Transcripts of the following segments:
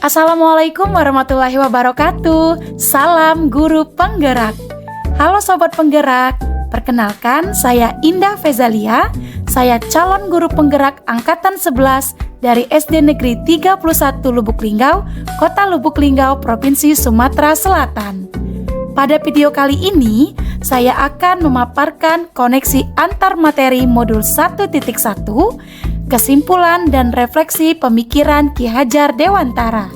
Assalamualaikum warahmatullahi wabarakatuh. Salam guru penggerak. Halo sobat penggerak. Perkenalkan, saya Indah Fezalia. Saya calon guru penggerak angkatan 11 dari SD Negeri 31 Lubuk Linggau, Kota Lubuk Linggau, Provinsi Sumatera Selatan. Pada video kali ini, saya akan memaparkan koneksi antar materi modul 1.1, kesimpulan dan refleksi pemikiran Ki Hajar Dewantara.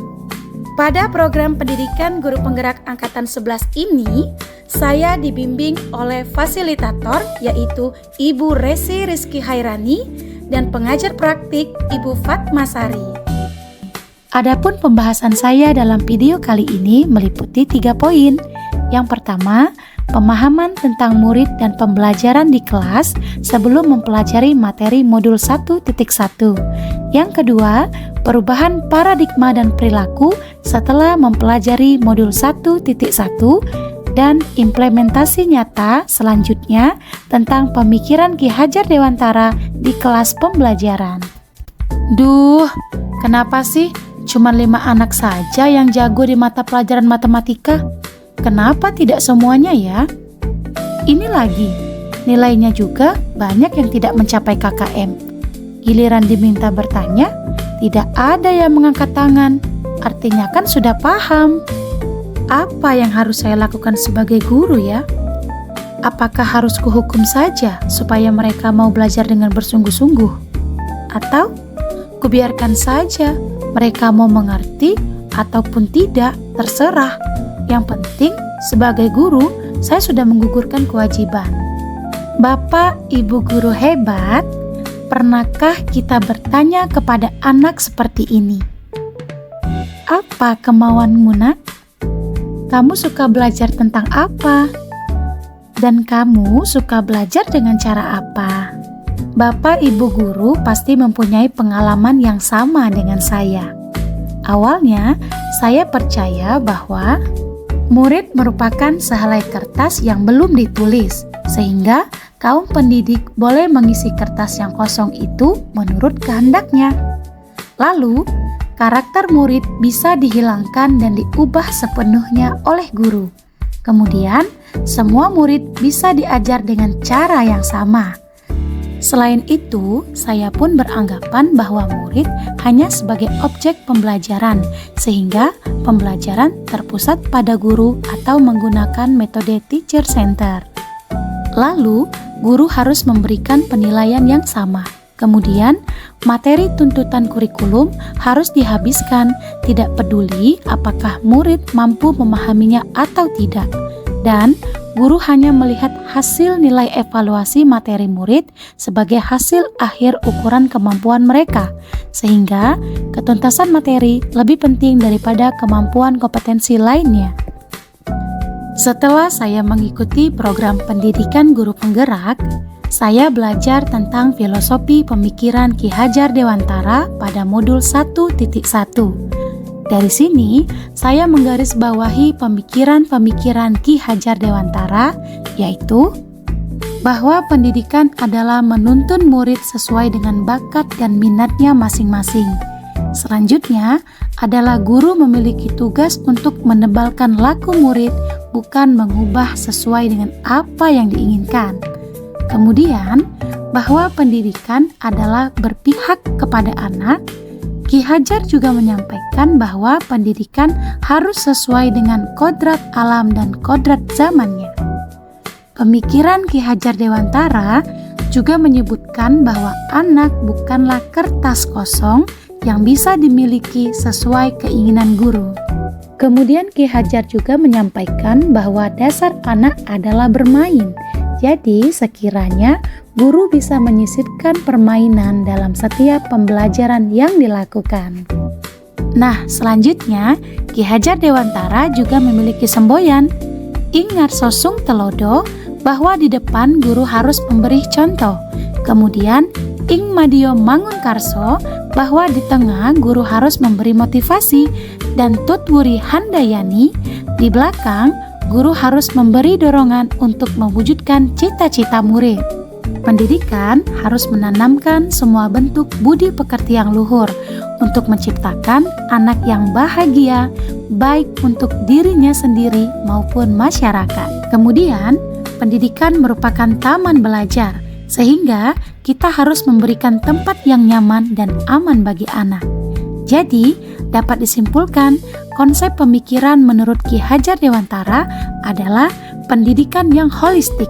Pada program pendidikan guru penggerak angkatan 11 ini, saya dibimbing oleh fasilitator yaitu Ibu Resi Rizky Hairani dan pengajar praktik Ibu Fatmasari. Adapun pembahasan saya dalam video kali ini meliputi 3 poin. Yang pertama, pemahaman tentang murid dan pembelajaran di kelas sebelum mempelajari materi modul 1.1. Yang kedua, perubahan paradigma dan perilaku setelah mempelajari modul 1.1 dan implementasi nyata selanjutnya tentang pemikiran Ki Hajar Dewantara di kelas pembelajaran. Duh, kenapa sih cuma 5 anak saja yang jago di mata pelajaran matematika? Kenapa tidak semuanya ya? Ini lagi, nilainya juga banyak yang tidak mencapai KKM. Giliran diminta bertanya, tidak ada yang mengangkat tangan. Artinya kan sudah paham. Apa yang harus saya lakukan sebagai guru ya? Apakah harus kuhukum saja supaya mereka mau belajar dengan bersungguh-sungguh? Atau kubiarkan saja mereka mau mengerti ataupun tidak, terserah. Yang penting, sebagai guru, saya sudah menggugurkan kewajiban. Bapak, Ibu guru hebat, pernahkah kita bertanya kepada anak seperti ini? Apa kemauanmu, nak? Kamu suka belajar tentang apa? Dan kamu suka belajar dengan cara apa? Bapak, Ibu guru pasti mempunyai pengalaman yang sama dengan saya. Awalnya, saya percaya bahwa murid merupakan sehelai kertas yang belum ditulis, sehingga kaum pendidik boleh mengisi kertas yang kosong itu menurut kehendaknya. Lalu, karakter murid bisa dihilangkan dan diubah sepenuhnya oleh guru. Kemudian, semua murid bisa diajar dengan cara yang sama. Selain itu, saya pun beranggapan bahwa murid hanya sebagai objek pembelajaran, sehingga pembelajaran terpusat pada guru atau menggunakan metode teacher center. Lalu, guru harus memberikan penilaian yang sama. Kemudian, materi tuntutan kurikulum harus dihabiskan, tidak peduli apakah murid mampu memahaminya atau tidak. Dan guru hanya melihat hasil nilai evaluasi materi murid sebagai hasil akhir ukuran kemampuan mereka, sehingga ketuntasan materi lebih penting daripada kemampuan kompetensi lainnya. Setelah saya mengikuti program pendidikan guru penggerak, saya belajar tentang filosofi pemikiran Ki Hajar Dewantara pada modul 1.1. Dari sini, saya menggarisbawahi pemikiran-pemikiran Ki Hajar Dewantara, yaitu bahwa pendidikan adalah menuntun murid sesuai dengan bakat dan minatnya masing-masing. Selanjutnya, adalah guru memiliki tugas untuk menebalkan laku murid, bukan mengubah sesuai dengan apa yang diinginkan. Kemudian, bahwa pendidikan adalah berpihak kepada anak. Ki Hajar juga menyampaikan bahwa pendidikan harus sesuai dengan kodrat alam dan kodrat zamannya. Pemikiran Ki Hajar Dewantara juga menyebutkan bahwa anak bukanlah kertas kosong yang bisa dimiliki sesuai keinginan guru. Kemudian Ki Hajar juga menyampaikan bahwa dasar anak adalah bermain. Jadi sekiranya guru bisa menyisipkan permainan dalam setiap pembelajaran yang dilakukan. Nah, selanjutnya Ki Hajar Dewantara juga memiliki semboyan. Ingat sosung telodo, bahwa di depan guru harus memberi contoh. Kemudian ing madio mangun karso, bahwa di tengah guru harus memberi motivasi. Dan tutwuri handayani, di belakang guru harus memberi dorongan untuk mewujudkan cita-cita murid. Pendidikan harus menanamkan semua bentuk budi pekerti yang luhur, untuk menciptakan anak yang bahagia, baik untuk dirinya sendiri maupun masyarakat. Kemudian, pendidikan merupakan taman belajar, sehingga kita harus memberikan tempat yang nyaman dan aman bagi anak. Jadi, dapat disimpulkan, konsep pemikiran menurut Ki Hajar Dewantara adalah pendidikan yang holistik,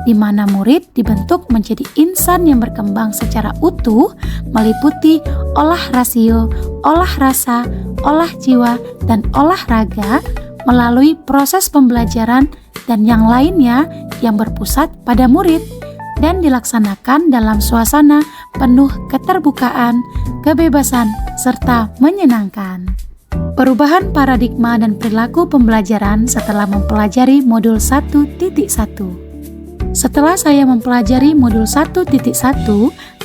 di mana murid dibentuk menjadi insan yang berkembang secara utuh, meliputi olah rasio, olah rasa, olah jiwa, dan olah raga melalui proses pembelajaran dan yang lainnya yang berpusat pada murid dan dilaksanakan dalam suasana penuh keterbukaan, kebebasan, serta menyenangkan. Perubahan paradigma dan perilaku pembelajaran setelah mempelajari modul 1.1. Setelah saya mempelajari modul 1.1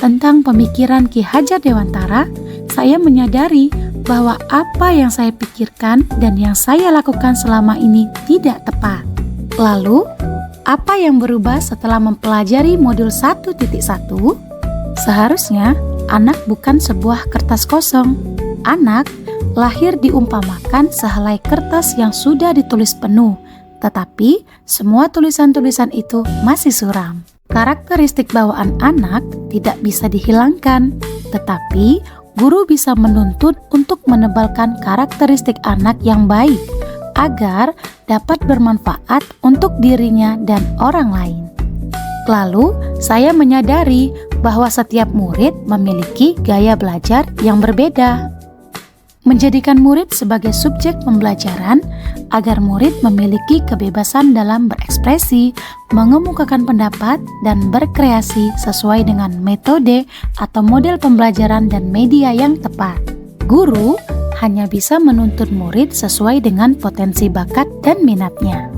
tentang pemikiran Ki Hajar Dewantara, saya menyadari bahwa apa yang saya pikirkan dan yang saya lakukan selama ini tidak tepat. Lalu, apa yang berubah setelah mempelajari modul 1.1? Seharusnya, anak bukan sebuah kertas kosong. Anak lahir diumpamakan sehelai kertas yang sudah ditulis penuh, tetapi semua tulisan-tulisan itu masih suram. Karakteristik bawaan anak tidak bisa dihilangkan, tetapi guru bisa menuntut untuk menebalkan karakteristik anak yang baik agar dapat bermanfaat untuk dirinya dan orang lain. Lalu, saya menyadari bahwa setiap murid memiliki gaya belajar yang berbeda. Menjadikan murid sebagai subjek pembelajaran agar murid memiliki kebebasan dalam berekspresi, mengemukakan pendapat, dan berkreasi sesuai dengan metode atau model pembelajaran dan media yang tepat. Guru hanya bisa menuntun murid sesuai dengan potensi bakat dan minatnya.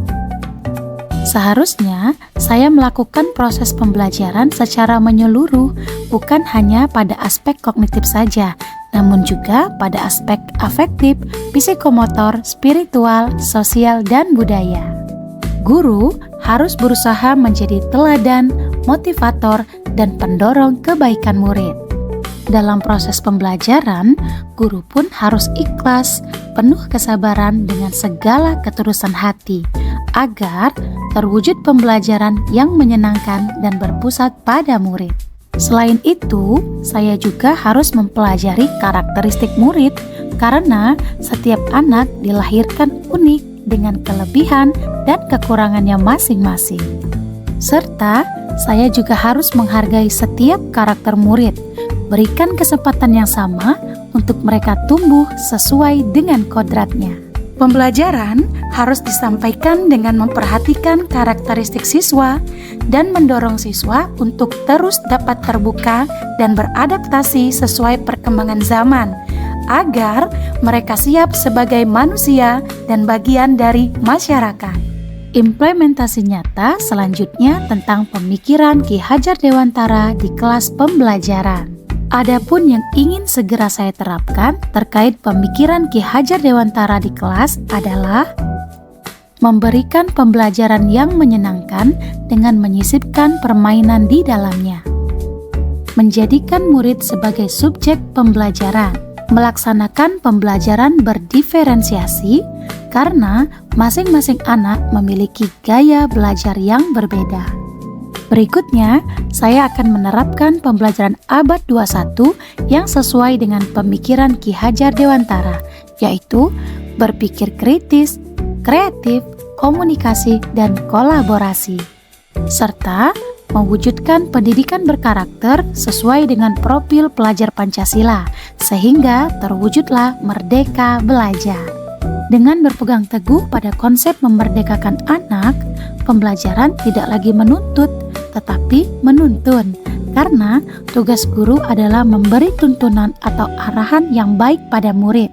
Seharusnya saya melakukan proses pembelajaran secara menyeluruh, bukan hanya pada aspek kognitif saja, namun juga pada aspek afektif, psikomotor, spiritual, sosial, dan budaya. Guru harus berusaha menjadi teladan, motivator, dan pendorong kebaikan murid. Dalam proses pembelajaran, guru pun harus ikhlas, penuh kesabaran dengan segala ketulusan hati, agar terwujud pembelajaran yang menyenangkan dan berpusat pada murid. Selain itu, saya juga harus mempelajari karakteristik murid karena setiap anak dilahirkan unik dengan kelebihan dan kekurangannya masing-masing. Serta, saya juga harus menghargai setiap karakter murid, berikan kesempatan yang sama untuk mereka tumbuh sesuai dengan kodratnya. Pembelajaran harus disampaikan dengan memperhatikan karakteristik siswa dan mendorong siswa untuk terus dapat terbuka dan beradaptasi sesuai perkembangan zaman, agar mereka siap sebagai manusia dan bagian dari masyarakat. Implementasi nyata selanjutnya tentang pemikiran Ki Hajar Dewantara di kelas pembelajaran. Adapun yang ingin segera saya terapkan terkait pemikiran Ki Hajar Dewantara di kelas adalah memberikan pembelajaran yang menyenangkan dengan menyisipkan permainan di dalamnya, menjadikan murid sebagai subjek pembelajaran, melaksanakan pembelajaran berdiferensiasi karena masing-masing anak memiliki gaya belajar yang berbeda. Berikutnya, saya akan menerapkan pembelajaran abad 21 yang sesuai dengan pemikiran Ki Hajar Dewantara, yaitu berpikir kritis, kreatif, komunikasi, dan kolaborasi, serta mewujudkan pendidikan berkarakter sesuai dengan profil pelajar Pancasila, sehingga terwujudlah merdeka belajar. Dengan berpegang teguh pada konsep memerdekakan anak, pembelajaran tidak lagi menuntut, tetapi menuntun, karena tugas guru adalah memberi tuntunan atau arahan yang baik pada murid,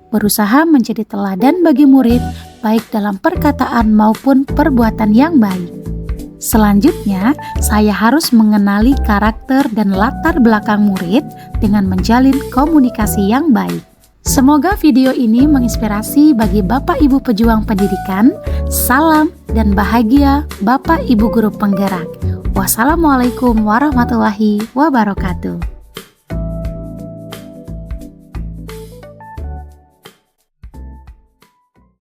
berusaha menjadi teladan bagi murid baik dalam perkataan maupun perbuatan yang baik. Selanjutnya, saya harus mengenali karakter dan latar belakang murid dengan menjalin komunikasi yang baik. Semoga video ini menginspirasi bagi Bapak Ibu pejuang pendidikan. Salam dan bahagia Bapak Ibu guru penggerak. Wassalamualaikum warahmatullahi wabarakatuh.